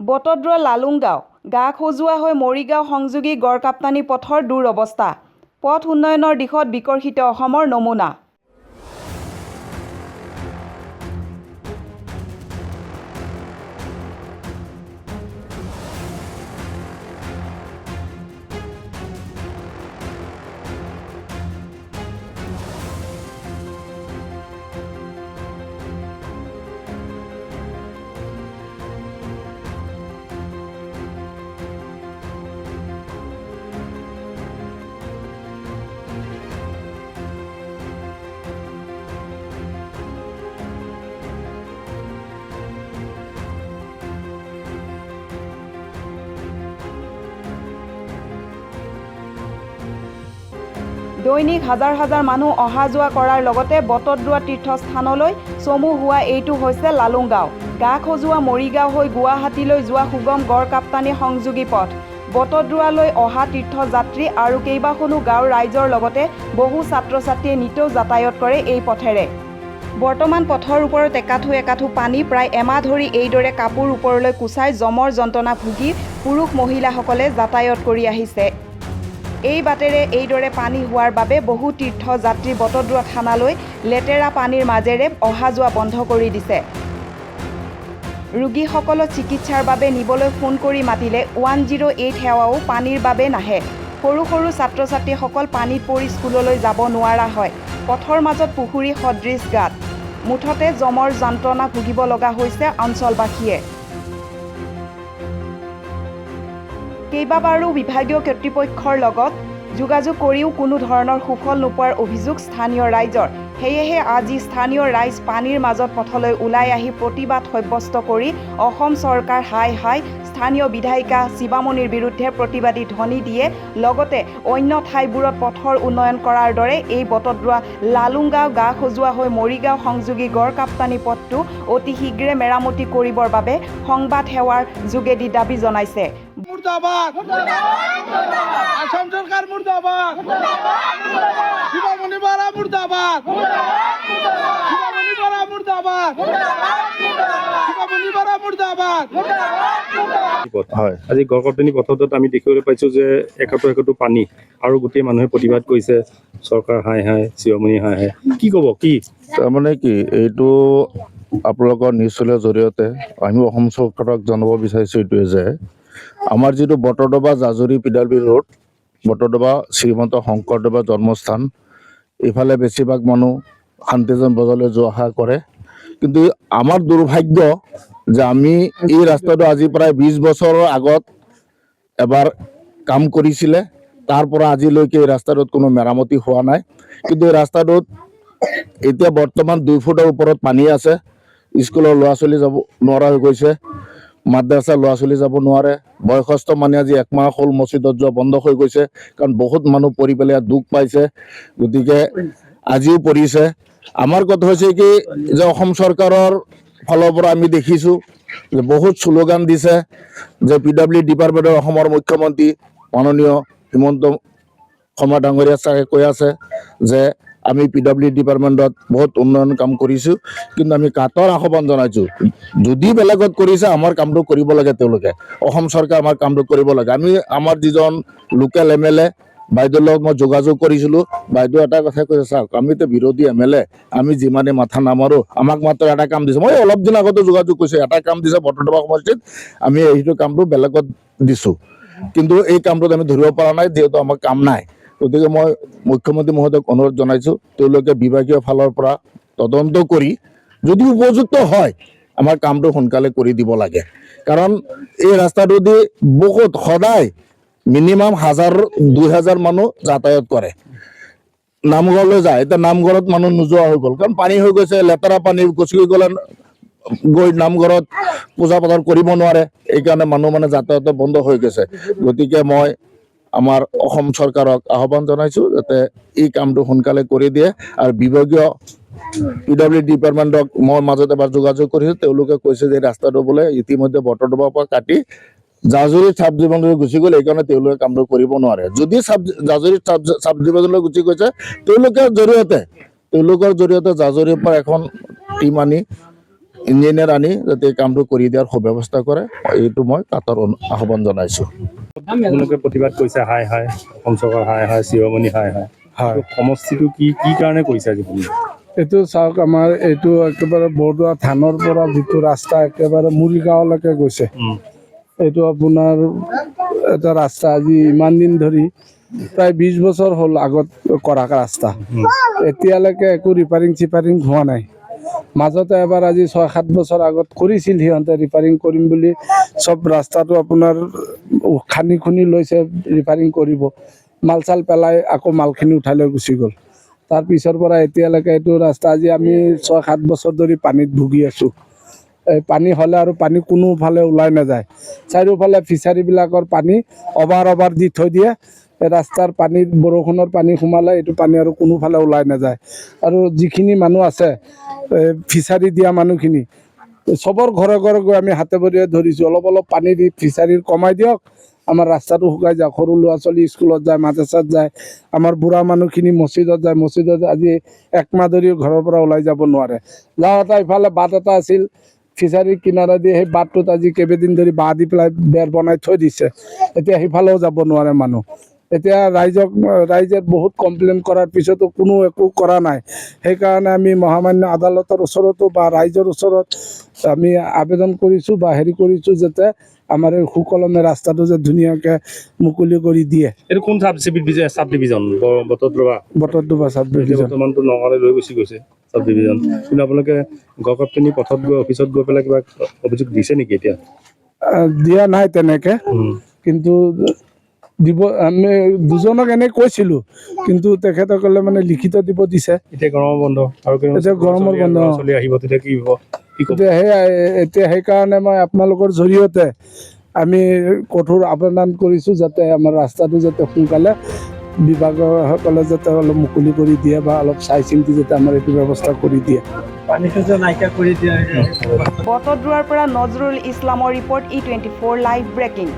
বটদ্ৰ লালুংগাঁও গা খজুৱা হৈ মৰিগাঁও সংযোগী গড়কাপ্তানি পথৰ দুৰৱস্থা। পথ উন্নয়নৰ দিশত বিকশিত অসমৰ নমুনা। দৈনিক হাজাৰ হাজাৰ মানুহ অহা যোৱা কৰাৰ লগতে বটদ্ৰৱা তীৰ্থস্থানলৈ চমু হোৱা এইটো হৈছে লালুংগাঁও গা খজুৱা মৰিগাঁও হৈ গুৱাহাটীলৈ যোৱা সুগম গড়কাপ্তানি সংযোগী পথ। বটদ্ৰৱালৈ অহা তীৰ্থযাত্ৰী আৰু কেইবাখনো গাঁৱৰ ৰাইজৰ লগতে বহু ছাত্ৰ ছাত্ৰীয়ে নিতৌ যাতায়াত কৰে এই পথেৰে। বৰ্তমান পথৰ ওপৰত একাঠু পানী প্ৰায় এমাহ ধৰি এইদৰে কাপোৰ ওপৰলৈ কুচাই জমৰ যন্ত্ৰণা ভুগি পুৰুষ মহিলাসকলে যাতায়াত কৰি আহিছে। এই বাটেৰে এইদৰে পানী হোৱাৰ বাবে বহু তীৰ্থযাত্ৰী বটদ্ৰৱা থানালৈ লেতেৰা পানীৰ মাজেৰে অহা যোৱা বন্ধ কৰি দিছে। ৰোগীসকলক চিকিৎসাৰ বাবে নিবলৈ ফোন কৰি মাতিলে 108 সেৱাও পানীৰ বাবে নাহে। সৰু সৰু ছাত্ৰ ছাত্ৰীসকল পানীত পৰি স্কুললৈ যাব নোৱাৰা হয়। পথৰ মাজত পুখুৰী সদৃশ গাঁত। মুঠতে জমৰ যন্ত্ৰণা ভুগিব লগা হৈছে অঞ্চলবাসীয়ে। কেইবাবাৰো বিভাগীয় কৰ্তৃপক্ষৰ লগত যোগাযোগ কৰিও কোনো ধৰণৰ সুফল নোপোৱাৰ অভিযোগ স্থানীয় ৰাইজৰ। সেয়েহে আজি স্থানীয় ৰাইজ পানীৰ মাজত পথলৈ ওলাই আহি প্ৰতিবাদ সাব্যস্ত কৰি অসম চৰকাৰ হাই হাই স্থানীয় বিধায়িকা শিৱামণিৰ বিৰুদ্ধে প্ৰতিবাদী ধ্বনি দিয়ে। লগতে অন্য ঠাইবোৰত পথৰ উন্নয়ন কৰাৰ দৰে এই বটদ্ৰৱা লালুংগাঁও গা খজুৱা হৈ মৰিগাঁও সংযোগী গড়কাপ্তানি পথটো অতি শীঘ্ৰে মেৰামতি কৰিবৰ বাবে সংবাদ সেৱাৰ যোগেদি দাবী জনাইছে। মুর্দাবাদ আসাম সরকার মুর্দাবাদ শিবামণি বারা মুর্দাবাদ শিবামণি বারা মুর্দাবাদ শিবামণি বারা মুর্দাবাদ। হয়, আজি গড়কাপ্তানি পথত আমি দেখিবলৈ পাইছোঁ যে একাটো পানী আৰু গোটেই মানুহে প্ৰতিবাদ কৰিছে। চৰকাৰ হাই হাই শিৱামণি হাই হাই কি ক'ব? কি তাৰমানে কি এইটো আপোনালোকৰ নিউজ চেনেলৰ জৰিয়তে আমি অসম চৰকাৰক জনাব বিচাৰিছোঁ এইটোৱে যে আমাৰ যিটো বটদ্ৰৱা জাজৰি পিডালবি ৰোড, বটদ্ৰৱা শ্ৰীমন্ত শংকৰদেৱৰ জন্মস্থান, এইফালে বেছিভাগ মানুহ শান্তিজন বজাৰলৈ যোৱা অহা কৰে। কিন্তু আমাৰ দুৰ্ভাগ্য যে আমি এই ৰাস্তাটো আজি প্ৰায় 20 বছৰৰ আগত এবাৰ কাম কৰিছিলে, তাৰ পৰা আজিলৈকে এই ৰাস্তাটোত কোনো মেৰামতি হোৱা নাই। কিন্তু এই ৰাস্তাটোত এতিয়া বৰ্তমান 2 ফুটৰ ওপৰত পানী আছে। স্কুলৰ ল'ৰা ছোৱালী যাব নোৱাৰা হৈ গৈছে, মাদ্ৰাছাৰ ল'ৰা ছোৱালী যাব নোৱাৰে। বয়সস্থ মানুহে আজি 1 মাহ হ'ল মছজিদত যোৱা বন্ধ হৈ গৈছে, কাৰণ বহুত মানুহ পৰি পেলাই দুখ পাইছে। গতিকে আজিও পৰিছে। আমাৰ কথা হৈছে কি যে অসম চৰকাৰৰ ফালৰ পৰা আমি দেখিছোঁ যে বহুত শ্লোগান দিছে যে PWD ডিপাৰ্টমেণ্টৰ অসমৰ মুখ্যমন্ত্ৰী মাননীয় হিমন্ত শৰ্মা ডাঙৰীয়া ছাৰে কৈ আছে যে আমি PWD ডিপাৰ্টমেণ্টত বহুত উন্নয়ন কাম কৰিছোঁ। কিন্তু আমি কাটৰ আহ্বান জনাইছোঁ, যদি বেলেগত কৰিছে আমাৰ কামটো কৰিব লাগে। তেওঁলোকে অসম চৰকাৰ আমাৰ কামটো কৰিব লাগে। আমি আমাৰ যিজন লোকেল MLA বাইদেউৰ লগত মই যোগাযোগ কৰিছিলোঁ। বাইদেউ এটা কথা কৈছে, চাওক আমিতো বিৰোধী MLA, আমি যিমানে মাথা নামাৰোঁ, আমাক মাত্ৰ এটা কাম দিছে। মই অলপ দিন আগতে যোগাযোগ কৰিছোঁ, এটা কাম দিছে বটদ্ৰৱা সমষ্টিত, আমি সেইটো কামটো বেলেগত দিছোঁ। কিন্তু এই কামটোত আমি ধৰিব পৰা নাই, যিহেতু আমাৰ কাম নাই। গতিকে মই মুখ্যমন্ত্ৰী মহোদয়ক অনুৰোধ জনাইছোঁ, তেওঁলোকে বিভাগীয় ফালৰ পৰা তদন্ত কৰি যদি উপযুক্ত হয় আমাৰ কামটো সোনকালে কৰি দিব লাগে। কাৰণ এই ৰাস্তাটোদি বহুত সদায় মিনিমাম 1000-2000 মানুহ যাতায়াত কৰে, নামঘৰলৈ যায়। এতিয়া নামঘৰত মানুহ নোযোৱা হৈ গ'ল, কাৰণ পানী হৈ গৈছে, লেতেৰা পানী গুচি গ'লে গৈ নামঘৰত পূজা পাতল কৰিব নোৱাৰে। এইকাৰণে মানুহ যাতায়াত বন্ধ হৈ গৈছে। গতিকে মই আমাৰ অসম চৰকাৰক আহ্বান জনাইছোঁ যাতে এই কামটো সোনকালে কৰি দিয়ে। আৰু বিভাগীয় PWD ডিপাৰ্টমেণ্টক মই মাজতে এবাৰ যোগাযোগ কৰিছোঁ, তেওঁলোকে কৈছে যে ৰাস্তাটো বোলে ইতিমধ্যে বটদ্ৰৱাৰ পৰা কাটি জাজৰি চাব ডিভিজনলৈ গুচি গ'ল, এইকাৰণে তেওঁলোকে কামটো কৰিব নোৱাৰে। যদি জাজৰি চাব ডিভিজনলৈ গুচি গৈছে, তেওঁলোকৰ জৰিয়তে জাজৰিৰ পৰা এখন টিম আনি ইঞ্জিনিয়াৰ আনি যাতে এই কামটো কৰি দিয়াৰ সুব্যৱস্থা কৰে এইটো মই কাতৰ আহ্বান জনাইছোঁ। আপোনালোকে প্ৰতিবাদ কৰিছে হাই হাই অসম চৰকাৰ হাই হাই শিৰোমণি হাই হাই হয় সমষ্টিটো কি কি কাৰণে কৰিছে আজি আপুনি? এইটো চাওক আমাৰ এইটো একেবাৰে বৰদোৱা থানৰ পৰা যিটো ৰাস্তা একেবাৰে মুৰিগাঁৱলৈকে গৈছে এইটো আপোনাৰ এটা ৰাস্তা আজি ইমান দিন ধৰি প্ৰায় 20 বছৰ হ'ল আগত কৰা ৰাস্তা এতিয়ালৈকে একো ৰিপেয়াৰিং হোৱা নাই। মাজতে এবাৰ আজি 6-7 বছৰ আগত কৰিছিল সিহঁতে ৰিপেয়াৰিং কৰিম বুলি চব ৰাস্তাটো আপোনাৰ খান্দি খুন্দি লৈছে ৰিপেয়াৰিং কৰিব মাল চাল পেলাই আকৌ মালখিনি উঠাই লৈ গুচি গ'ল। তাৰ পিছৰ পৰা এতিয়ালৈকে এইটো ৰাস্তা আজি আমি 6-7 বছৰ ধৰি পানীত ভুগি আছোঁ। এই পানী হ'লে আৰু পানী কোনোফালে ওলাই নাযায় চাৰিওফালে ফিচাৰীবিলাকৰ পানী অভাৰ দি থৈ দিয়ে ৰাস্তাৰ পানীত বৰষুণৰ পানী সোমালে এইটো পানী আৰু কোনোফালে ওলাই নাযায় আৰু যিখিনি মানুহ আছে ফিচাৰী দিয়া মানুহখিনি চবৰ ঘৰে ঘৰে গৈ আমি হাতে ভৰিয়ে ধৰিছোঁ অলপ পানী দি ফিচাৰীৰ কমাই দিয়ক আমাৰ ৰাস্তাটো শুকাই যাওক। সৰু ল'ৰা ছোৱালী স্কুলত যায় মাদ্ৰাছাত যায় আমাৰ বুঢ়া মানুহখিনি মছজিদত যায় মছজিদত আজি 1 মাহ ধৰি ঘৰৰ পৰা ওলাই যাব নোৱাৰে। যাওঁতে ইফালে বাট এটা আছিল ফিচাৰীৰ কিনাৰে দি সেই বাটটোত আজি কেইবাদিন ধৰি বাঁহ দি পেলাই বেৰ বনাই থৈ দিছে এতিয়া সিফালেও যাব নোৱাৰে মানুহ। এতিয়া ৰাইজে বহুত কমপ্লেইন কৰাৰ পিছতো কোনো একো কৰা নাই সেইকাৰণে আমি মহামান্য আদালতৰ ওচৰতো বা ৰাইজৰ ওচৰত আমি আবেদন কৰিছোঁ বা কৰিছোঁ যাতে আমাৰ এই সুকলমে ৰাস্তাটো যে ধুনীয়াকৈ মুকলি কৰি দিয়ে। এইটো কোন চাব ডিভিজন বটদ্ৰৱা চাব ডিভিজন বৰ্তমানটো নগাঁৱলৈ লৈ গৈছে চাব ডিভিজন কিন্তু আপোনালোকে গড়কাপ্তানি পথত গৈ অফিচত গৈ পেলাই কিবা অভিযোগ দিছে নেকি এতিয়া? দিয়া নাই তেনেকৈ কিন্তু দিব আমি দুজনক এনেই কৈছিলোঁ কিন্তু তেখেতসকলে মানে লিখিত দিব দিছে। এতিয়া গৰমৰ বন্ধ আৰু এতিয়া গৰমৰ বন্ধ চলি আহিব তেতিয়া কি হ'ব এতিয়া সেইকাৰণে মই আপোনালোকৰ জৰিয়তে আমি কঠোৰ আবেদন কৰিছোঁ যাতে আমাৰ ৰাস্তাটো যাতে সোনকালে বিভাগসকলে যাতে অলপ মুকলি কৰি দিয়ে বা অলপ চাই চিন্তি যাতে আমাৰ এইটো ব্যৱস্থা কৰি দিয়ে। বটদ্ৰৱাৰ পৰা নজৰুল ইছলামৰ ৰিপৰ্ট E24 লাইভ ব্ৰেকিং।